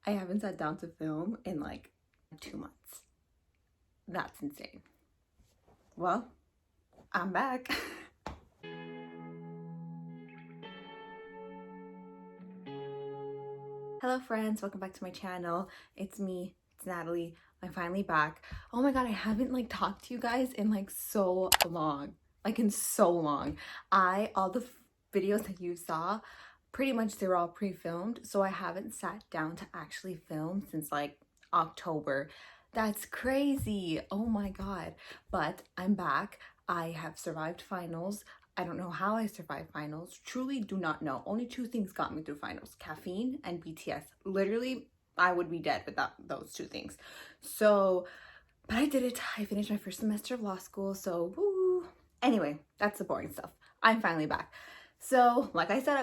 I haven't sat down to film in like 2 months. That's insane. Well, I'm back. Hello friends, welcome back to my channel. It's me, it's Natalie. I'm finally back. Oh my god, I haven't like talked to you guys in like so long. Like in so long. All the videos that you saw, pretty much they were all pre-filmed, so I haven't sat down to actually film since like October. That's crazy. Oh my god. But I'm back. I have survived finals. I don't know how I survived finals. Truly do not know. Only two things got me through finals: caffeine and BTS. Literally, I would be dead without those two things. So, but I did it. I finished my first semester of law school. So, woo. Anyway, that's the boring stuff. I'm finally back. So, like I said,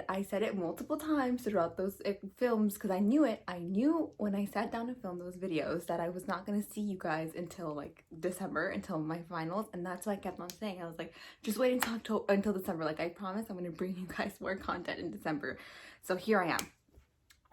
I said it multiple times throughout those films because I knew it. I knew when I sat down to film those videos that I was not going to see you guys until like December, until my finals. And that's why I kept on saying, I was like, just wait until October, until December. Like, I promise I'm going to bring you guys more content in December. So here I am.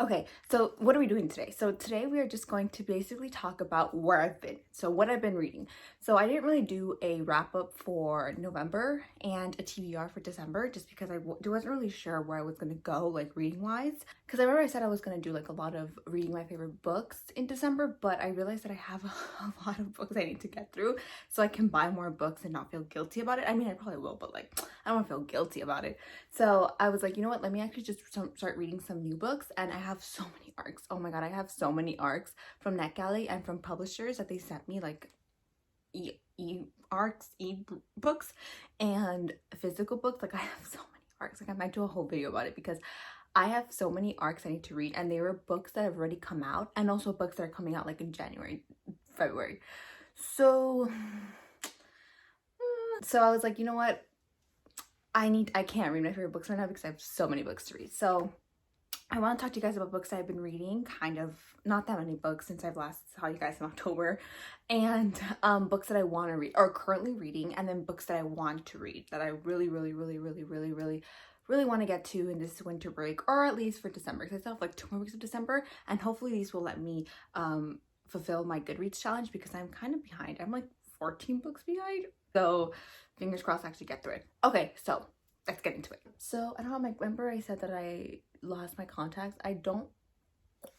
Okay, so what are we doing today? So today we are just going to basically talk about where I've been. So what I've been reading. So I didn't really do a wrap up for November and a TBR for December just because I wasn't really sure where I was going to go like reading wise. Because I remember I said I was going to do like a lot of reading my favorite books in December, but I realized that I have a lot of books I need to get through so I can buy more books and not feel guilty about it. I mean, I probably will, but like I don't want to feel guilty about it. So I was like, you know what, let me actually just start reading some new books. And I have so many arcs. Oh my god, I have so many arcs from NetGalley and from publishers that they sent me, like e-books and physical books. Like I have so many arcs. Like I might do a whole video about it because I have so many arcs I need to read, and they were books that have already come out and also books that are coming out like in January, February. So I was like, you know what, I can't read my favorite books right now because I have so many books to read. So I want to talk to you guys about books I've been reading, kind of not that many books since I've last saw you guys in October, and books that I want to read or currently reading, and then books that I want to read that I really want to get to in this winter break, or at least for December, because I still have like 2 more weeks of December, and hopefully these will let me fulfill my Goodreads challenge because I'm kind of behind. I'm like 14 books behind, so fingers crossed I actually get through it. Okay, so let's get into it. So I don't know, remember I said that I lost my contacts. I don't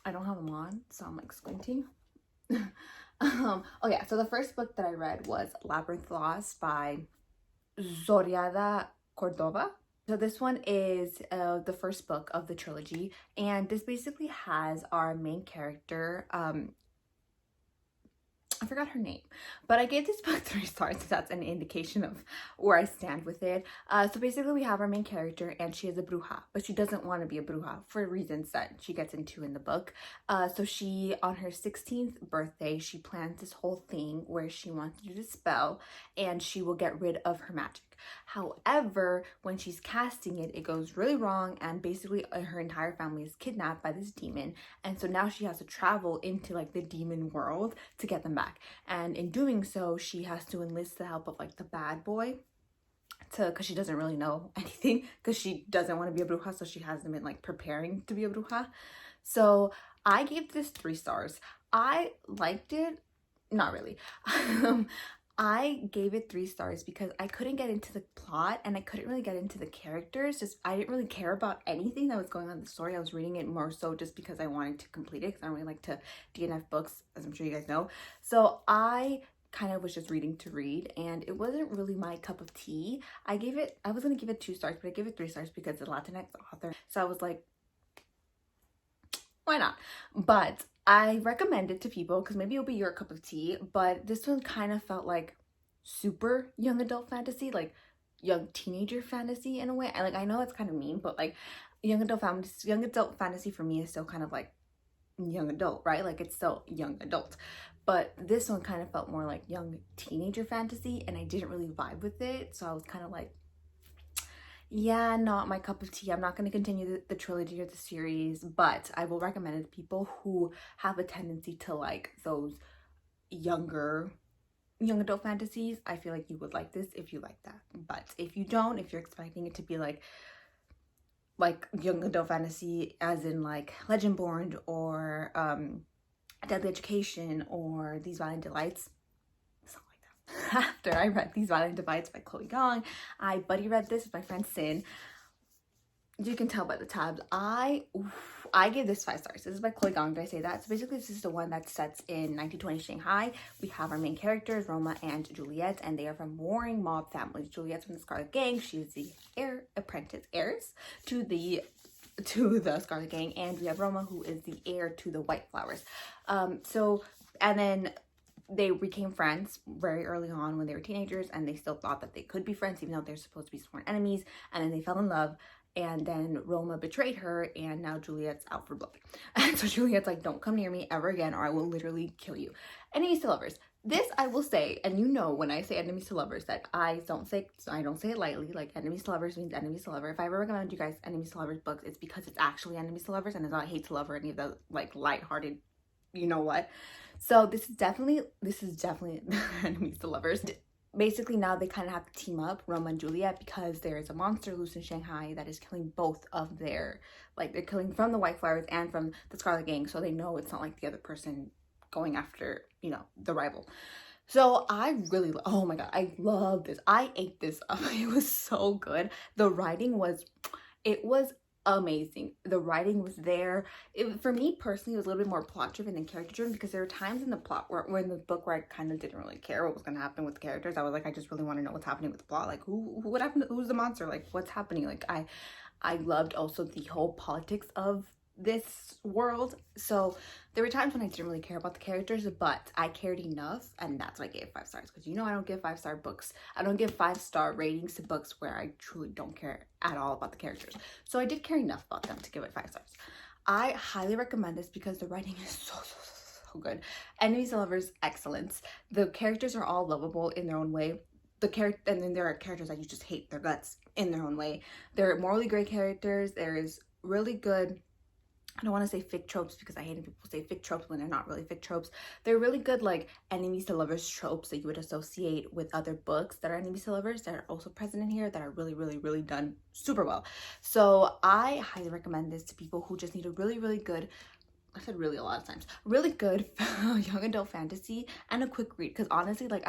have them on, so I'm like squinting. Oh yeah, so the first book that I read was Labyrinth Lost by Zoraida Cordova. So this one is the first book of the trilogy, and this basically has our main character, I forgot her name, but I gave this book 3 stars, so that's an indication of where I stand with it. So basically we have our main character, and she is a bruja, but she doesn't want to be a bruja for reasons that she gets into in the book. So she, on her 16th birthday, she plans this whole thing where she wants to do this spell and she will get rid of her magic. However, when she's casting it, it goes really wrong, and basically her entire family is kidnapped by this demon, and so now she has to travel into like the demon world to get them back. And in doing so, she has to enlist the help of like the bad boy because she doesn't really know anything, because she doesn't want to be a bruja, so she hasn't been like preparing to be a bruja. So I gave this 3 stars. I liked it, not really. I gave it 3 stars because I couldn't get into the plot and I couldn't really get into the characters. Just I didn't really care about anything that was going on in the story. I was reading it more so just because I wanted to complete it, because I don't really like to DNF books, as I'm sure you guys know. So I kind of was just reading to read, and it wasn't really my cup of tea. I was gonna give it 2 stars, but I gave it 3 stars because it's a Latinx author. So I was like, why not? But I recommend it to people because maybe it'll be your cup of tea, but this one kind of felt like super young adult fantasy, like young teenager fantasy in a way. I know it's kind of mean, but like young adult fantasy for me is still kind of like young adult, right? Like it's still young adult. But this one kind of felt more like young teenager fantasy, and I didn't really vibe with it. So I was kind of like, yeah, not my cup of tea. I'm not going to continue the trilogy or the series, but I will recommend it to people who have a tendency to like those younger young adult fantasies. I feel like you would like this if you like that. But if you don't, if you're expecting it to be like like young adult fantasy as in like Legendborn or Deadly Education or These Valiant Delights, something like that. After I read These Valiant Delights by Chloe Gong, I buddy read this with my friend Sin. You can tell by the tabs. I gave this 5 stars. This is by Chloe Gong. Did I say that? So basically, this is the one that sets in 1920 Shanghai. We have our main characters, Roma and Juliet, and they are from warring mob families. Juliet's from the Scarlet Gang. She's the heiress to the Scarlet Gang, and we have Roma, who is the heir to the White Flowers. And then they became friends very early on when they were teenagers, and they still thought that they could be friends even though they're supposed to be sworn enemies. And then they fell in love, and then Roma betrayed her, and now Juliet's out for blood. And so Juliet's like, don't come near me ever again or I will literally kill you. Enemies to lovers. This I will say, and you know when I say enemies to lovers that I don't say it lightly. Like, enemies to lovers means enemies to lover. If I ever recommend you guys enemies to lovers books, it's because it's actually enemies to lovers and it's not hate to love or any of the like lighthearted, you know what. So this is definitely enemies to lovers. Basically, now they kind of have to team up, Roma and Juliet, because there is a monster loose in Shanghai that is killing both of their, like, they're killing from the White Flowers and from the Scarlet Gang, so they know it's not like the other person going after, you know, the rival. So I really, oh my god, I love this. I ate this up. It was so good. The writing was, it was amazing. The writing was there. For me personally, it was a little bit more plot driven than character driven, because there were times in the plot where in the book where I kind of didn't really care what was going to happen with the characters. I was like, I just really want to know what's happening with the plot. Like, what happened? Who's the monster? Like, what's happening? Like, I loved also the whole politics of this world. So there were times when I didn't really care about the characters, but I cared enough, and that's why I gave 5 stars. Because you know I don't give 5-star books. I don't give 5-star ratings to books where I truly don't care at all about the characters. So I did care enough about them to give it 5 stars. I highly recommend this because the writing is so good. Enemies to lovers, excellence. The characters are all lovable in their own way. And then there are characters that you just hate their guts in their own way. They're morally great characters. There is really good, I don't want to say fic tropes because I hate when people say fic tropes when they're not really fic tropes. They're really good, like, enemies to lovers tropes that you would associate with other books that are enemies to lovers that are also present in here that are really done super well. So I highly recommend this to people who just need a really good, I said really a lot of times, really good young adult fantasy and a quick read. Because honestly, like,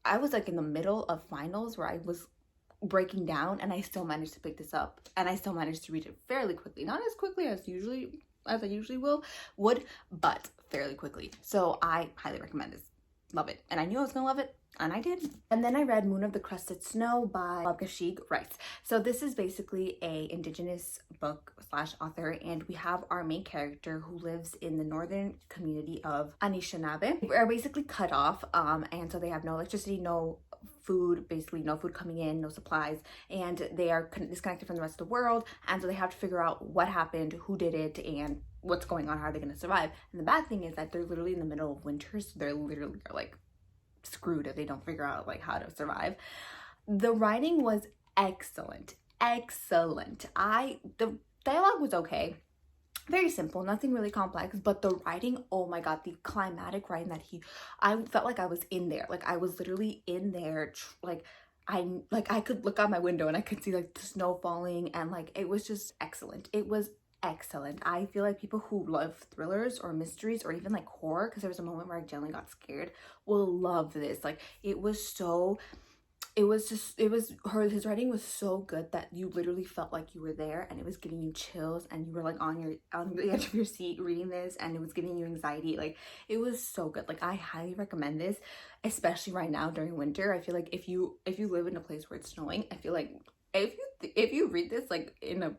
I was like in the middle of finals where I was breaking down, and I still managed to pick this up, and I still managed to read it fairly quickly. Not as quickly as I usually would, but fairly quickly. So I highly recommend this. Love it. And I knew I was gonna love it, and I did. And then I read Moon of the Crusted Snow by Babka Sheik Rice. So this is basically a indigenous book / author, and we have our main character who lives in the northern community of Anishinaabe. We're basically cut off, and so they have no electricity, no food, basically no food coming in, no supplies, and they are disconnected from the rest of the world, and so they have to figure out what happened, who did it, and what's going on, how are they going to survive. And the bad thing is that they're literally in the middle of winter, so they're literally like screwed if they don't figure out like how to survive. The writing was excellent. The dialogue was okay, very simple, nothing really complex, but the writing, oh my god, the climatic writing that I felt like I was in there. Like, I was literally in there, I could look out my window and I could see like the snow falling, and like it was just excellent. It was excellent. I feel like people who love thrillers or mysteries or even like horror, because there was a moment where I genuinely got scared, will love this. Like, his writing was so good that you literally felt like you were there, and it was giving you chills, and you were like on the edge of your seat reading this, and it was giving you anxiety. Like, it was so good. Like, I highly recommend this, especially right now during winter. I feel like if you live in a place where it's snowing, I feel like if you read this like in a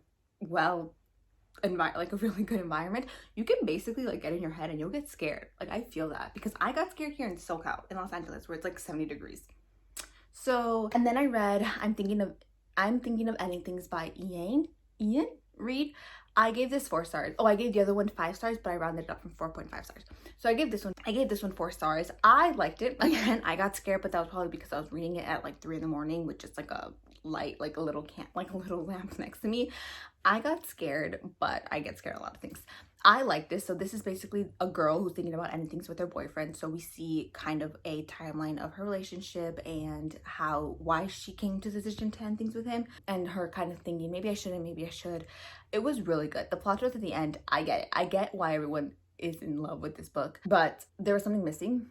like a really good environment, you can basically like get in your head and you'll get scared. Like, I feel that because I got scared here in SoCal, in Los Angeles, where it's like 70 degrees. So, and then I read I'm Thinking of Ending Things by Ian Reid. I gave this 4 stars. Oh, I gave the other one 5 stars, but I rounded it up from 4.5 stars. So I gave this one 4 stars. I liked it. Again, I got scared, but that was probably because I was reading it at like 3 in the morning, which is like a light, like a little lamp next to me. I got scared, but I get scared a lot of things. I like this. So this is basically a girl who's thinking about ending things with her boyfriend. So we see kind of a timeline of her relationship and why she came to the decision to end things with him, and her kind of thinking, maybe I shouldn't, maybe I should. It was really good. The plot twist at the end, I get it. I get why everyone is in love with this book, but there was something missing.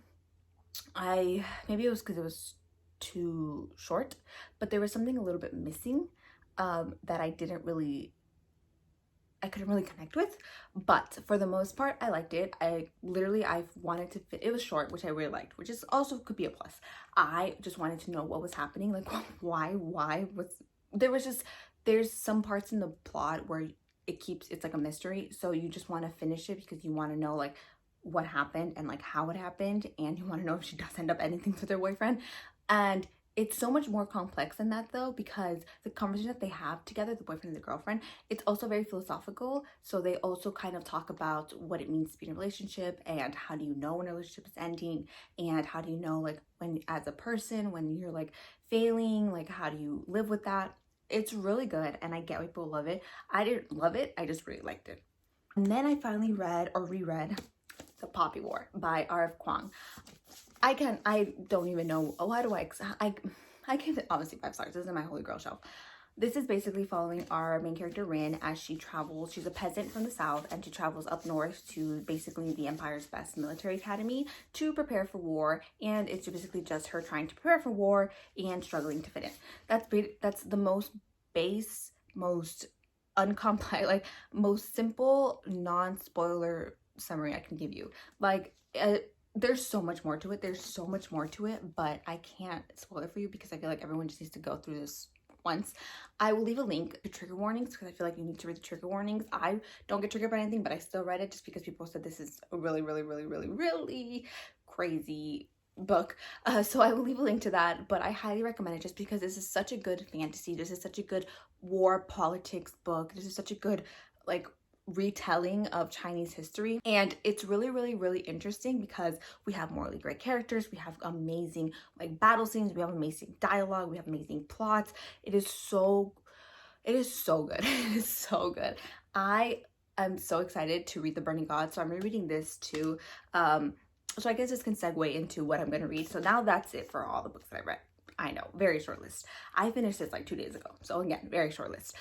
Maybe it was because it was too short, but there was something a little bit missing that I couldn't really connect with. But for the most part, I liked it. I wanted to fit. It was short, which I really liked, which is also could be a plus. I just wanted to know what was happening, like why was there's some parts in the plot where it's like a mystery, so you just want to finish it because you want to know like what happened and like how it happened, and you want to know if she does end up ending things with her boyfriend. And it's so much more complex than that though, because the conversation that they have together, the boyfriend and the girlfriend, it's also very philosophical. So they also kind of talk about what it means to be in a relationship, and how do you know when a relationship is ending, and how do you know like when as a person, when you're like failing, like how do you live with that. It's really good, and I get why people love it. I didn't love it, I just really liked it. And then I finally reread The Poppy War by R.F. Kuang. I don't even know, why do I give it honestly 5 stars. This is my holy grail shelf. This is basically following our main character Rin as she travels. She's a peasant from the south, and she travels up north to basically the Empire's best military academy to prepare for war. And it's basically just her trying to prepare for war and struggling to fit in. That's the most base, most uncomplex, like most simple, non-spoiler summary I can give you. Like there's so much more to it, but I can't spoil it for you because I feel like everyone just needs to go through this once. I will leave a link to trigger warnings because I feel like you need to read the trigger warnings. I don't get triggered by anything, but I still read it just because people said this is a really, really, really, really, really crazy book. So I will leave a link to that, but I highly recommend it just because this is such a good fantasy. This is such a good war politics book. This is such a good like retelling of Chinese history, and it's really, really, really interesting because we have morally great characters, we have amazing like battle scenes, we have amazing dialogue, we have amazing plots. It is so good. It is so good. I am so excited to read The Burning God, so I'm rereading this too. So I guess this can segue into what I'm going to read. So now that's it for all the books that I read. I know, very short list. I finished this like 2 days ago. So again, very short list.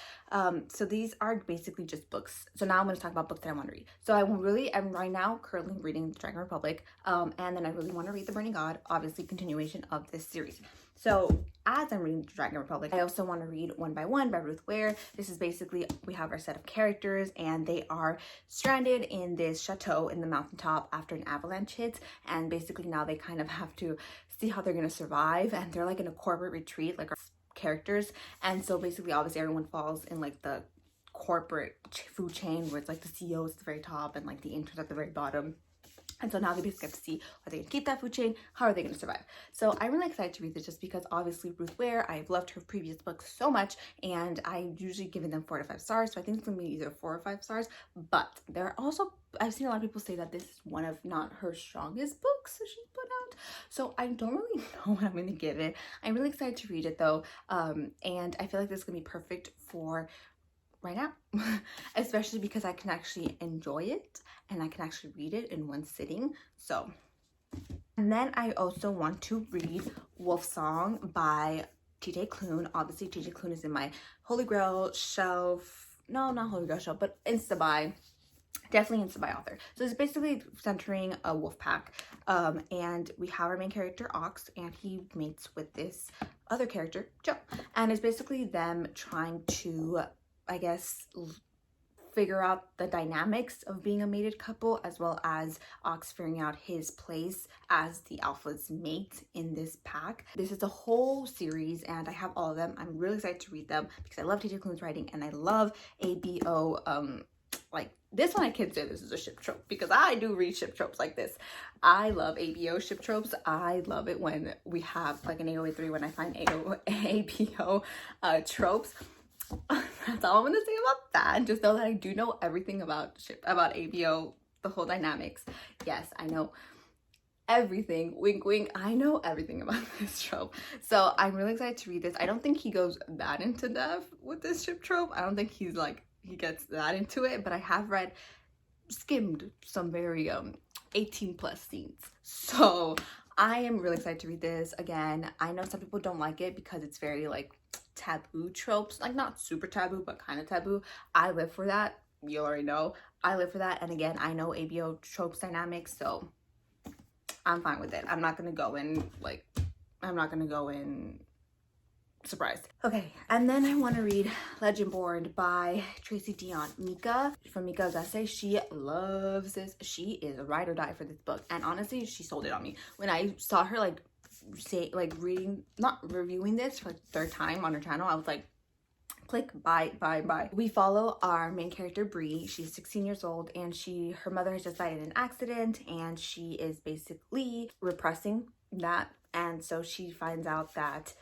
So these are basically just books. So now I'm going to talk about books that I want to read. So I'm right now currently reading Dragon Republic. And then I really want to read The Burning God, obviously continuation of this series. So as I'm reading Dragon Republic, I also want to read One by One by Ruth Ware. This is basically, we have our set of characters and they are stranded in this chateau in the mountaintop after an avalanche hits. And basically now they kind of have to see how they're going to survive. And they're like in a corporate retreat, like our characters. And so basically, obviously everyone falls in like the corporate food chain where it's like the CEO is at the very top and like the interns at the very bottom. And so now they basically have to see, are they going to keep that food chain? How are they going to survive? So I'm really excited to read this just because obviously Ruth Ware, I've loved her previous books so much, and I usually given them 4 to 5 stars. So I think it's going to be either 4 or 5 stars. But there are also, I've seen a lot of people say that this is one of not her strongest books that she's put out. So I don't really know what I'm going to give it. I'm really excited to read it though. And I feel like this is going to be perfect for right now, especially because I can actually enjoy it and I can actually read it in one sitting. So, and then I also want to read Wolf Song by TJ Klune. Obviously TJ Klune is in my Holy Grail shelf. No, not Holy Grail shelf, but Instabuy. Definitely Instabuy author. So it's basically centering a wolf pack. And we have our main character Ox, and he mates with this other character, Joe. And it's basically them trying to, I guess, figure out the dynamics of being a mated couple, as well as Ox figuring out his place as the alpha's mate in this pack. This is a whole series and I have all of them. I'm really excited to read them because I love TJ Klune's writing and I love ABO. Like this one I consider this is a ship trope because I do read ship tropes like this. I love ABO ship tropes. I love it when we have like an AO3 when I find ABO tropes. That's all I'm gonna say about that. Just know that I do know everything about ABO, the whole dynamics. Yes, I know everything, wink wink, I know everything about this trope. So I'm really excited to read this. I don't think he goes that into depth with this ship trope. I don't think he's like, he gets that into it, but I have skimmed some very 18 plus scenes. So I am really excited to read this. Again, I know some people don't like it because it's very like taboo tropes, like not super taboo, but kind of taboo. I live for that. You already know I live for that. And again, I know ABO tropes dynamics, so I'm fine with it. I'm not gonna go in like, I'm not gonna go in surprised. Okay, and then I want to read Legendborn by Tracy Deonn. Mika, from Mika's essay, she loves this. She is a ride or die for this book, and honestly, she sold it on me. When I saw her like say like reading, not reviewing this for the third time on her channel, I was like, click, buy. We follow our main character Bree. She's 16 years old, and her mother has just died in an accident, and she is basically repressing that. And so she finds out that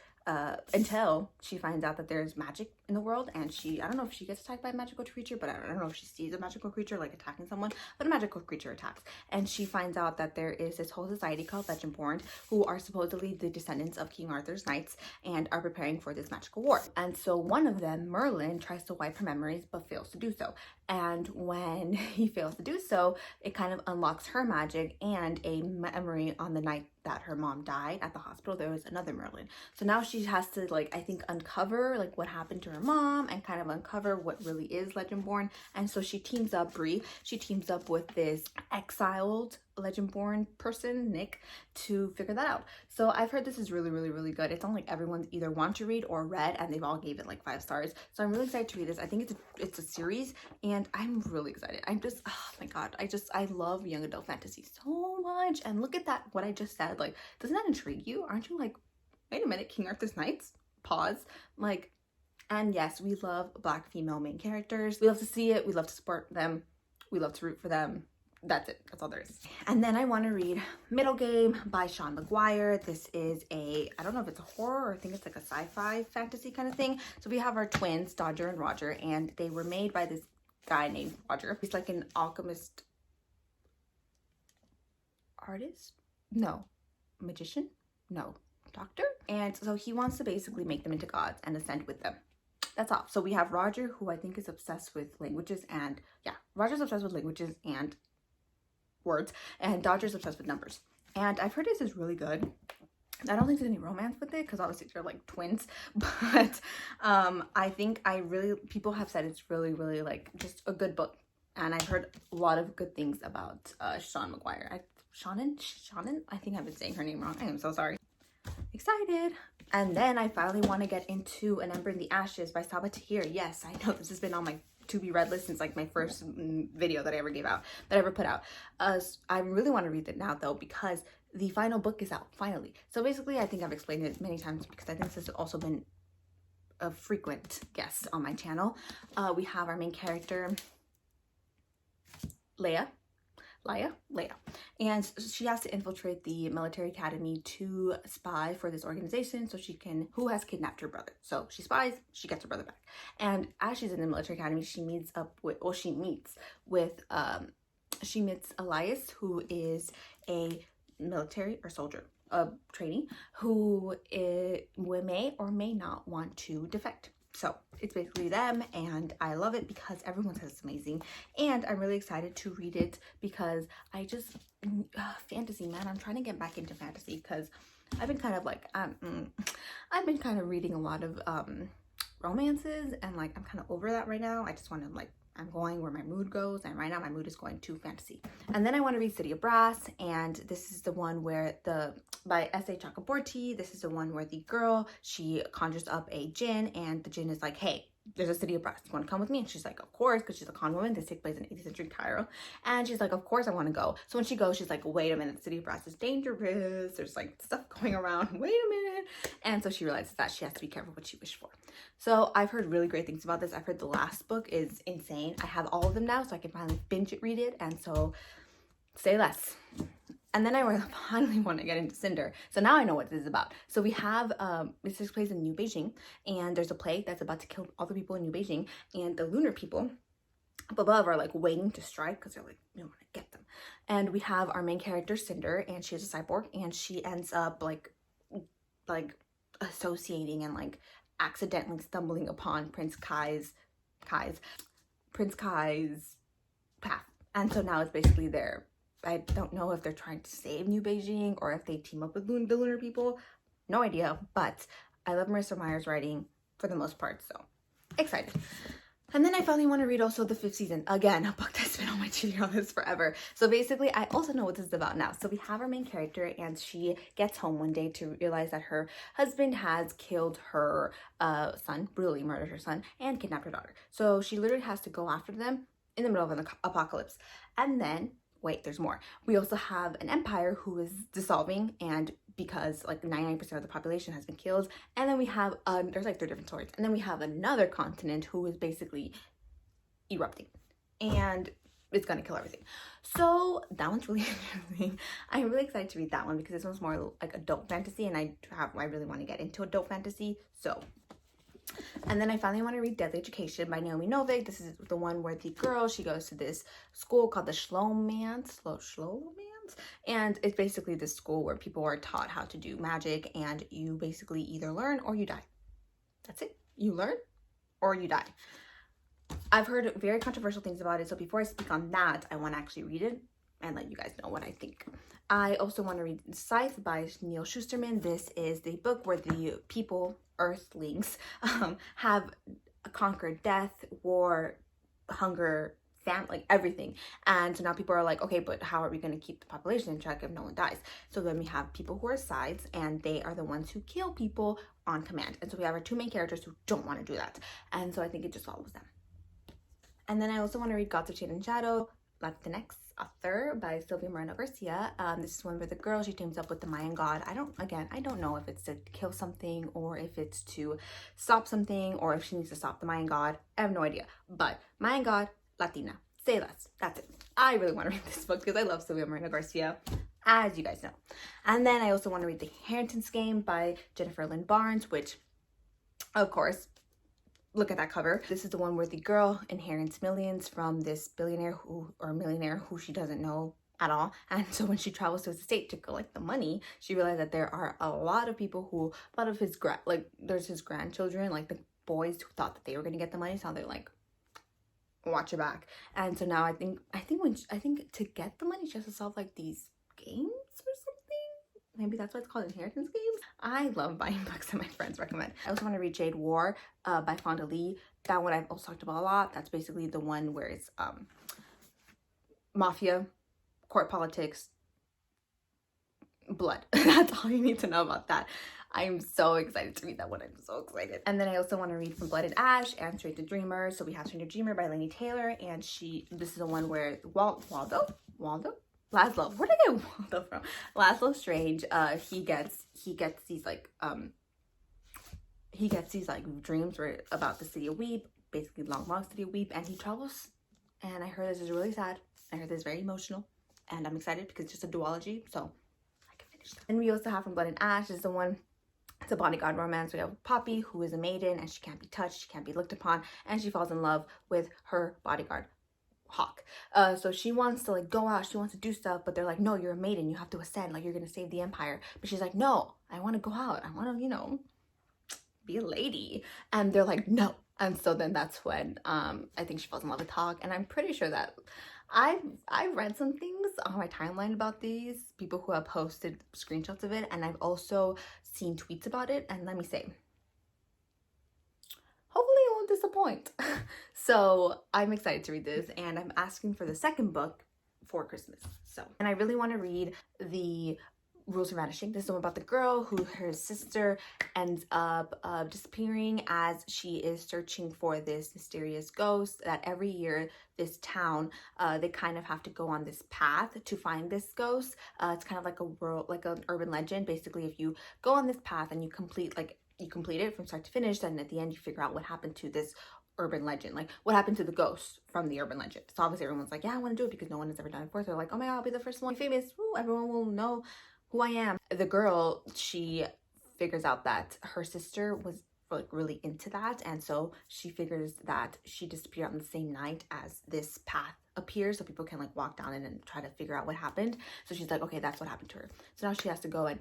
until she finds out that there's magic in the world, and I don't know if she gets attacked by a magical creature, but I don't know if she sees a magical creature like attacking someone, but a magical creature attacks, and she finds out that there is this whole society called Legendborn, who are supposedly the descendants of King Arthur's knights and are preparing for this magical war. And so one of them, Merlin, tries to wipe her memories but fails to do so, and when he fails to do so, it kind of unlocks her magic and a memory on the night that her mom died at the hospital. There was another Merlin, so now she has to like, I think, uncover like what happened to her mom and kind of uncover what really is Legendborn. And so she teams up, Bree, she teams up with this exiled Legendborn person, Nick, to figure that out. So I've heard this is really good. It's on like everyone's either want to read or read, and they've all gave it like 5 stars. So I'm really excited to read this. I think it's a series, and I'm really excited. I'm just, oh my god, I love young adult fantasy so much. And look at that, what I just said, like, doesn't that intrigue you? Aren't you like, wait a minute, King Arthur's Knights? Pause. Like, and yes, we love Black female main characters. We love to see it. We love to support them. We love to root for them. That's it. That's all there is. And then I want to read Middle Game by Sean McGuire. This is I don't know if it's a horror or I think it's like a sci-fi fantasy kind of thing. So we have our twins, Dodger and Roger, and they were made by this guy named Roger. He's like an alchemist artist? No. Magician? No. Doctor? And so he wants to basically make them into gods and ascend with them. That's all. So we have Roger, who I think is obsessed with languages, and yeah, Roger's obsessed with languages and words, and Dodger's obsessed with numbers. And I've heard this is really good. I don't think there's any romance with it because obviously they're like twins, but I think people have said it's really like just a good book, and I've heard a lot of good things about Sean McGuire. Shannon, I think I've been saying her name wrong. I am so sorry. Excited. And then I finally want to get into An Ember in the Ashes by Sabaa Tahir. Yes, I know this has been on my to be read list since like my first video that I ever put out. I really want to read it now though, because the final book is out finally. So basically, I think I've explained it many times because I think this has also been a frequent guest on my channel. We have our main character, Leia, and she has to infiltrate the military academy to spy for this organization so who has kidnapped her brother. So she spies, she gets her brother back, and as she's in the military academy, she meets Elias, who is a military or soldier, a trainee who may or may not want to defect. So it's basically them, and I love it because everyone says it's amazing, and I'm really excited to read it because fantasy, man, I'm trying to get back into fantasy because I've been kind of like I've been kind of reading a lot of romances, and like I'm kind of over that right now. I just want to like, I'm going where my mood goes, and right now my mood is going to fantasy. And then I want to read City of Brass, and this is the one where by S.A. Chakraborty. This is the one where the girl, she conjures up a djinn, and the djinn is like, hey, there's a City of Brass, you want to come with me? And she's like, of course, because she's a con woman. This takes place in 18th century Cairo, and she's like, of course I want to go. So when she goes, she's like, wait a minute, the City of Brass is dangerous, there's like stuff going around, wait a minute. And so she realizes that she has to be careful what she wishes for. So I've heard really great things about this. I've heard the last book is insane. I have all of them now, so I can finally binge read it, and so say less. And then I finally want to get into Cinder. So now I know what this is about. So we have, this takes place in New Beijing, and there's a plague that's about to kill all the people in New Beijing, and the lunar people up above are like waiting to strike because they're like, we want to get them. And we have our main character, Cinder, and she's a cyborg, and she ends up like associating and like accidentally stumbling upon Prince Kai's path. And so now it's basically there. I don't know if they're trying to save New Beijing or if they team up with the lunar people. No idea, but I love Marissa Meyer's writing for the most part, so excited. And then I finally want to read also the 5th season. Again, a book that's been on my to-do list forever. So basically, I also know what this is about now. So we have our main character, and she gets home one day to realize that her husband has killed her son, brutally murdered her son, and kidnapped her daughter. So she literally has to go after them in the middle of an apocalypse. And then, wait, there's more. We also have an empire who is dissolving, and because like 99% of the population has been killed. And then we have, there's like 3 different stories. And then we have another continent who is basically erupting. And it's gonna kill everything. So that one's really interesting. I'm really excited to read that one because this one's more like adult fantasy, and I really want to get into adult fantasy. So, and then I finally want to read Deadly Education by Naomi Novik. This is the one where the girl, she goes to this school called the Schlomance, and it's basically this school where people are taught how to do magic, and you basically either learn or you die. That's it. You learn or you die. I've heard very controversial things about it, so before I speak on that, I want to actually read it and let you guys know what I think. I also want to read Scythe by Neil Shusterman. This is the book where the people, Earthlings, have conquered death, war, hunger, like everything. And so now people are like, okay, but how are we going to keep the population in check if no one dies? So then we have people who are Scythes, and they are the ones who kill people on command. And so we have our 2 main characters who don't want to do that. And so I think it just follows them. And then I also want to read Gods of Shade and Shadow, Latinx author by Silvia Moreno Garcia. This is one where the girl, she teams up with the Mayan god. I don't know if it's to kill something or if it's to stop something or if she needs to stop the Mayan god. I have no idea. But Mayan god, Latina. Say less. That's it. I really want to read this book because I love Silvia Moreno Garcia, as you guys know. And then I also want to read The Inheritance Game by Jennifer Lynn Barnes, which, of course, look at that cover. This is the one where the girl inherits millions from this millionaire who she doesn't know at all. And so when she travels to his estate to collect the money, she realized that there are a lot of people there's his grandchildren, like the boys who thought that they were going to get the money. So they're like, watch your back. And so now I think to get the money she has to solve like these games or something. Maybe that's why it's called Inheritance Games. I love buying books that my friends recommend. I also want to read Jade War by Fonda Lee. That one I've also talked about a lot. That's basically the one where it's mafia, court politics, blood. That's all you need to know about that. I'm so excited to read that one. I'm so excited. And then I also want to read From Blood and Ash and Straight to Dreamer. So we have Straight to Dreamer by Laini Taylor, and this is the one where Laszlo, where did I get Waldo from? Laszlo Strange, he gets these dreams about the city of Weep, basically Long City of Weep, and he travels. And I heard this is really sad. I heard this is very emotional, and I'm excited because it's just a duology, so I can finish that. And we also have From Blood and Ash. This is the one. It's a bodyguard romance. We have Poppy, who is a maiden, and she can't be touched, she can't be looked upon, and she falls in love with her bodyguard, Hawk. So she wants to like go out, she wants to do stuff, but they're like, no, you're a maiden, you have to ascend, like you're gonna save the empire. But she's like, no, I want to go out, I want to, be a lady. And they're like, no. And so then that's when I think she falls in love with Hawk. And I'm pretty sure that I've read some things on my timeline about these people who have posted screenshots of it, and I've also seen tweets about it, and let me say, hopefully it won't disappoint. So I'm excited to read this, and I'm asking for the 2nd book for Christmas. So, and I really want to read the Rules of Vanishing. This is the one about the girl who her sister ends up disappearing as she is searching for this mysterious ghost. That every year this town they kind of have to go on this path to find this ghost. It's kind of like an urban legend. Basically, if you go on this path and you complete it from start to finish, then at the end you figure out what happened to this urban legend, like what happened to the ghost from the urban legend. So obviously everyone's like, yeah, I want to do it because no one has ever done it before. So they're like, oh my god, I'll be the first one famous. Ooh, everyone will know who I am. The girl, she figures out that her sister was like really into that, and so she figures that she disappeared on the same night as this path appears, so people can like walk down it and try to figure out what happened. So she's like, okay, that's what happened to her. So now she has to go and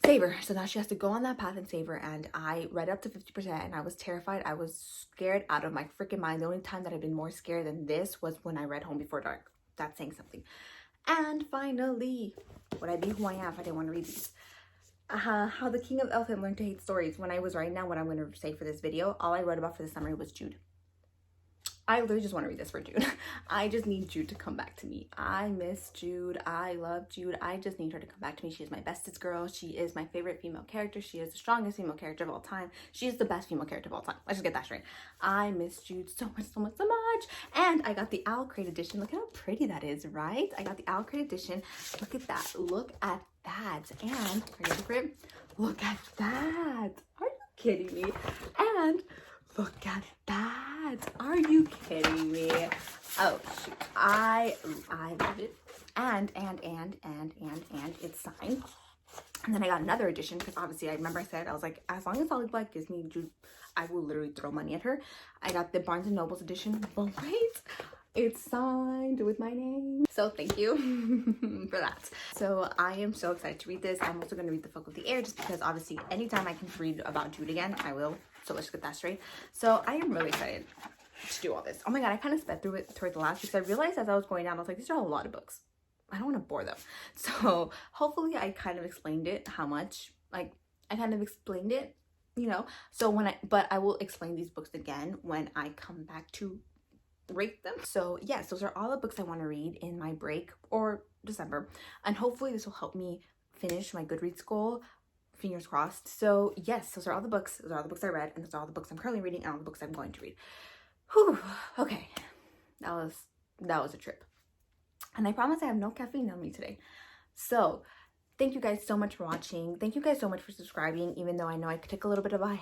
save her. So now she has to go on that path and save her. And I read up to 50% and I was terrified. I was scared out of my freaking mind. The only time that I've been more scared than this was when I read Home Before Dark. That's saying something. And finally, would I be who I am if I didn't want to read these? How the King of Elfin Learned to Hate Stories. When I was writing down what I'm going to say for this video, all I wrote about for the summary was Jude. I literally just want to read this for Jude. I just need Jude to come back to me. I miss Jude. I love Jude. I just need her to come back to me. She is my bestest girl. She is my favorite female character. She is the strongest female character of all time. She is the best female character of all time. Let's just get that straight. I miss Jude so much, so much, so much. And I got the Owl Crate edition. Look at how pretty that is, right? I got the Owl Crate edition. Look at that. Look at that. And, are you ready for it? Look at that. Are you kidding me? And look at that. Are you kidding me? Oh shoot. I love it. And it's signed. And then I got another edition because obviously I remember I said, I was like, as long as Holly Black gives me Jude, I will literally throw money at her. I got the Barnes & Noble's edition. But wait, it's signed with my name. So thank you for that. So I am so excited to read this. I'm also going to read The Folk of the Air just because obviously anytime I can read about Jude again, I will. So let's get that straight. So I am really excited to do all this. Oh my god, I kind of sped through it toward the last because I realized as I was going down, I was like, these are a lot of books. I don't want to bore them. So hopefully I kind of explained it, how much, like, I kind of explained it, you know. So but I will explain these books again when I come back to rate them. So yes, those are all the books I want to read in my break or December. And hopefully this will help me finish my Goodreads goal. Fingers crossed. So yes, those are all the books. Those are all the books I read, and those are all the books I'm currently reading, and all the books I'm going to read. Whew. Okay, that was a trip. And I promise I have no caffeine on me today. So thank you guys so much for watching. Thank you guys so much for subscribing, even though I know I took a little bit of a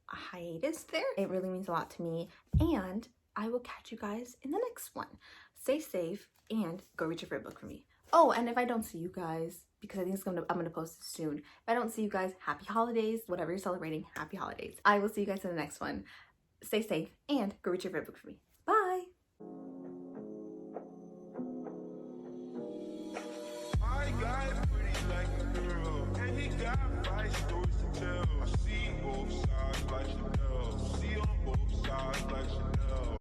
hiatus there. It really means a lot to me. And I will catch you guys in the next one. Stay safe and go read your favorite book for me. Oh, and if I don't see you guys, because I think I'm gonna post it soon. If I don't see you guys, happy holidays. Whatever you're celebrating, happy holidays. I will see you guys in the next one. Stay safe and go read your favorite book for me. Bye. I got pretty like a girl.